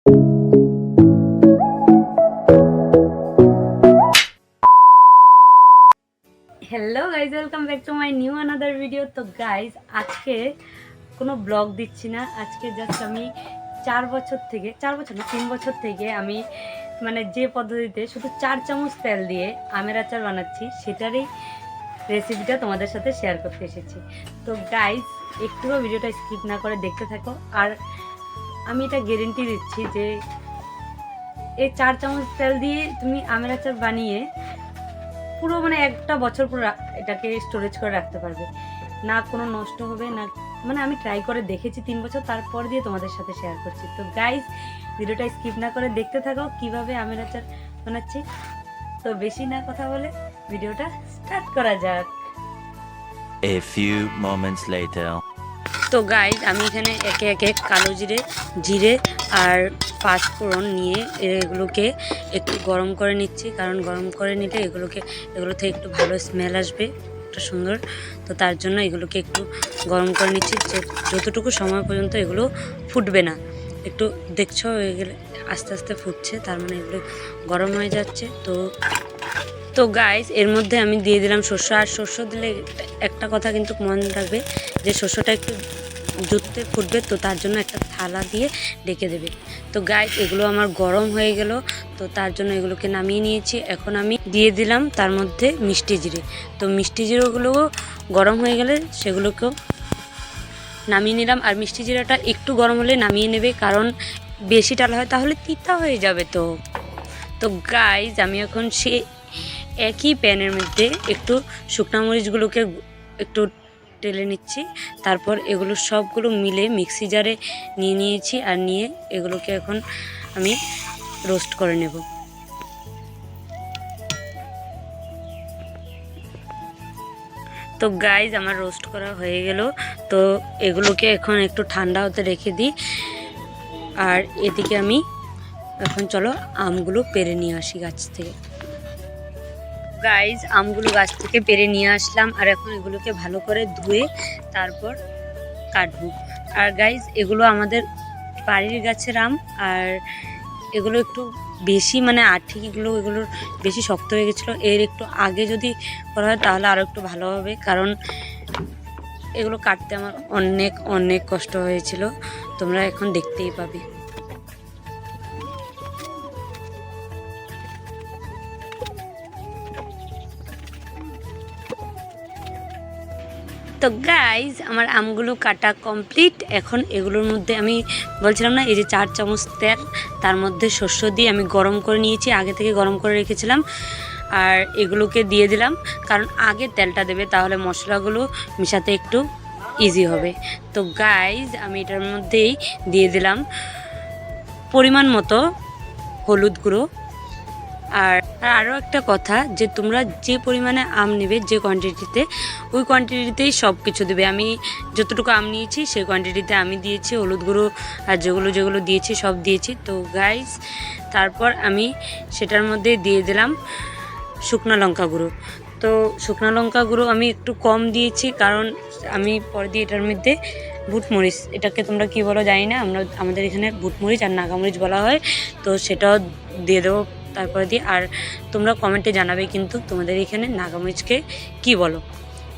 Hello guys, welcome back to my new another video. তো guys, আজকে কোনো blog দিচ্ছি না। আজকে জাস্ট আমি 3 বছর থেকে আমি মানে যে পদ্ধতিতে শুধু 4 চামচ তেল দিয়ে আমের আচার বানাচ্ছি, সেটারই রেসিপিটা তোমাদের সাথে শেয়ার করতে এসেছি। তো গাইজ, একটুও ভিডিওটা স্কিপ না করে দেখতে থাকো। আর আমি এটা গ্যারেন্টি দিচ্ছি যে এই 4 চামচ তেল দিয়ে তুমি আমের আচার বানিয়ে পুরো মানে একটা বছর পুরো এটাকে স্টোরেজ করে রাখতে পারবে, না কোনো নষ্ট হবে না। মানে আমি ট্রাই করে দেখেছি 3 বছর, তারপর দিয়ে তোমাদের সাথে শেয়ার করছি। তো গাইজ, ভিডিওটা স্কিপ না করে দেখতে থাকো কিভাবে আমের আচার বানাচ্ছি। তো বেশি না কথা বলে ভিডিওটা স্টার্ট করা যাক। A few moments later. তো গাইজ, আমি এখানে একে একে কালো জিরে আর পাঁচফোড়ন নিয়ে এগুলোকে একটু গরম করে নিচ্ছি, কারণ গরম করে নিলে এগুলো থেকে একটু ভালো স্মেল আসবে, একটা সুন্দর। তো তার জন্য এগুলোকে একটু গরম করে নিচ্ছি, যতটুকু সময় পর্যন্ত এগুলো ফুটবে না। একটু দেখছো এগুলো আস্তে আস্তে ফুটছে, তার মানে এগুলো গরম হয়ে যাচ্ছে। তো গাইজ, এর মধ্যে আমি দিয়ে দিলাম শস্য। আর শস্য দিলে একটা কথা কিন্তু মনে রাখবে যে শস্যটা একটু জুততে ফুটবে, তো তার জন্য একটা থালা দিয়ে ডেকে দেবে। তো গাইজ, এগুলো আমার গরম হয়ে গেল, তো তার জন্য এগুলোকে নামিয়ে নিয়েছি। এখন আমি দিয়ে দিলাম তার মধ্যে মিষ্টি জিরে। তো মিষ্টি জিরেগুলোও গরম হয়ে গেলে সেগুলোকেও নামিয়ে নিলাম। আর মিষ্টি জিরাটা একটু গরম হলে নামিয়ে নেবে, কারণ বেশি টালা হয় তাহলে তিতা হয়ে যাবে। তো গাইজ, আমি এখন একই প্যানের মধ্যে একটু শুকনা মরিচগুলোকে একটু টেলে নিচ্ছি। তারপর এগুলো সবগুলো মিলে মিক্সি জারে নিয়েছি, আর নিয়ে এগুলোকে এখন আমি রোস্ট করে নেব। তো গাইজ, আমার রোস্ট করা হয়ে গেল। তো এগুলোকে এখন একটু ঠান্ডা হতে রেখে দিই। আর এদিকে আমি এখন চলো আমগুলো পেড়ে নিয়ে আসি গাছ থেকে। গাইজ, আমগুলো গাছ থেকে পেড়ে নিয়ে আসলাম, আর এখন এগুলোকে ভালো করে ধুয়ে তারপর কাটবো। আর গাইজ, এগুলো আমাদের বাড়ির গাছের আম, আর এগুলো একটু বেশি মানে এগুলোর বেশি শক্ত হয়ে গেছিলো। এর একটু আগে যদি করা হয় তাহলে আরও একটু ভালো হবে, কারণ এগুলো কাটতে আমার অনেক অনেক কষ্ট হয়েছিল, তোমরা এখন দেখতেই পাবে। তো গাইজ, আমার আমগুলো কাটা কমপ্লিট। এখন এগুলোর মধ্যে আমি বলছিলাম না, এই যে 4 চামচ তেল, তার মধ্যে শস্য দিয়ে আমি গরম করে নিয়েছি, আগে থেকে গরম করে রেখেছিলাম। আর এগুলোকে দিয়ে দিলাম, কারণ আগে তেলটা দেবে, তাহলে মশলাগুলো মেশাতে একটু ইজি হবে। তো গাইজ, আমি এটার মধ্যেই দিয়ে দিলাম পরিমাণ মতো হলুদ গুঁড়ো। আর আরও একটা কথা, যে তোমরা যে পরিমাণে আম নেবে, যে কোয়ান্টিটিতে, ওই কোয়ান্টিটিতেই সব কিছু দেবে। আমি যতটুকু আম নিয়েছি সেই কোয়ান্টিটিতে আমি দিয়েছি হলুদ গুঁড়ো, আর যেগুলো দিয়েছি সব দিয়েছি। তো গাইজ, তারপর আমি সেটার মধ্যে দিয়ে দিলাম শুকনো লঙ্কা গুঁড়ো। তো শুকনো লঙ্কা গুঁড়ো আমি একটু কম দিয়েছি, কারণ আমি পরে দিয়ে এটার মধ্যে বুটমরিচ, এটাকে তোমরা কী বলো জানি না, আমাদের এখানে বুটমরিচ আর নাগামরিচ বলা হয়, তো সেটাও দিয়ে দেবো তারপরে দিয়ে। আর তোমরা কমেন্টে জানাবে কিন্তু তোমাদের এখানে নাগামরিচকে কি বলো।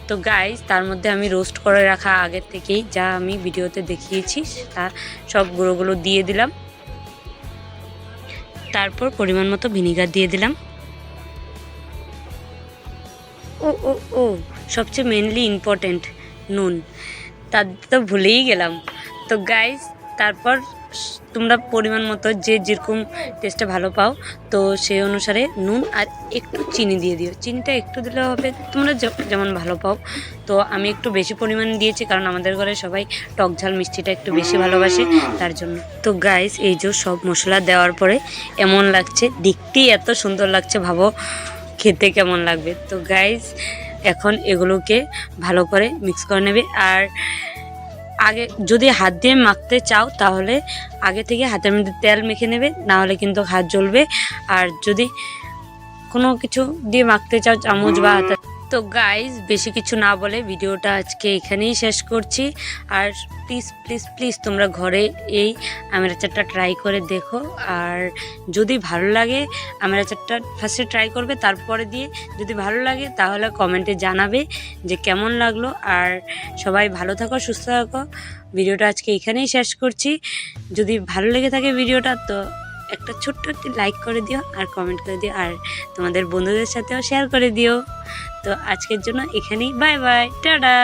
তো গাইজ, তার মধ্যে আমি রোস্ট করে রাখা আগের থেকেই যা আমি ভিডিওতে দেখিয়েছি তা সব গুঁড়োগুলো দিয়ে দিলাম। তারপর পরিমাণ মতো ভিনিগার দিয়ে দিলাম। ও ও ও সবচেয়ে মেনলি ইম্পর্ট্যান্ট নুন, তার তো ভুলেই গেলাম। তো গাইজ, তারপর তোমরা পরিমাণ মতো যে যেরকম টেস্টটা ভালো পাও, তো সেই অনুসারে নুন আর একটু চিনি দিয়ে দিও। চিনিটা একটু দিলে হবে, তোমরা যেমন ভালো পাও। তো আমি একটু বেশি পরিমাণ দিয়েছি, কারণ আমাদের ঘরে সবাই টক ঝাল মিষ্টিটা একটু বেশি ভালোবাসে, তার জন্য। তো গাইজ, এই যে সব মশলা দেওয়ার পরে এমন লাগছে, দেখতেই এত সুন্দর লাগছে, ভাবো খেতে কেমন লাগবে। তো গাইজ, এখন এগুলোকে ভালো করে মিক্স করে নেবে। আর আগে যদি হাত দিয়ে মাখতে চাও তাহলে আগে থেকে হাতের মধ্যে তেল মেখে নেবে, না হলে কিন্তু হাত জ্বলবে। আর যদি কোনো কিছু দিয়ে মাখতে চাও, চামচ বা হাতে, তো গাইজ বেশি কিছু না বলে ভিডিওটা আজকে এখানেই শেষ করছি। আর প্লিজ প্লিজ প্লিজ তোমরা ঘরে এই আমের আচারটা ট্রাই করে দেখো। আর যদি ভালো লাগে আমের আচারটা ফার্স্টে ট্রাই করবে, তারপরে দিয়ে যদি ভালো লাগে তাহলে কমেন্টে জানাবে যে কেমন লাগলো। আর সবাই ভালো থাকো, সুস্থ থাকো। ভিডিওটা আজকে এখানেই শেষ করছি। যদি ভালো লেগে থাকে ভিডিওটা তো একটা ছোট্ট একটি লাইক করে দিও আর কমেন্ট করে দিও, আর তোমাদের বন্ধুদের সাথেও শেয়ার করে দিও। তো আজকের জন্য এখানেই বাই বাই, টাটা।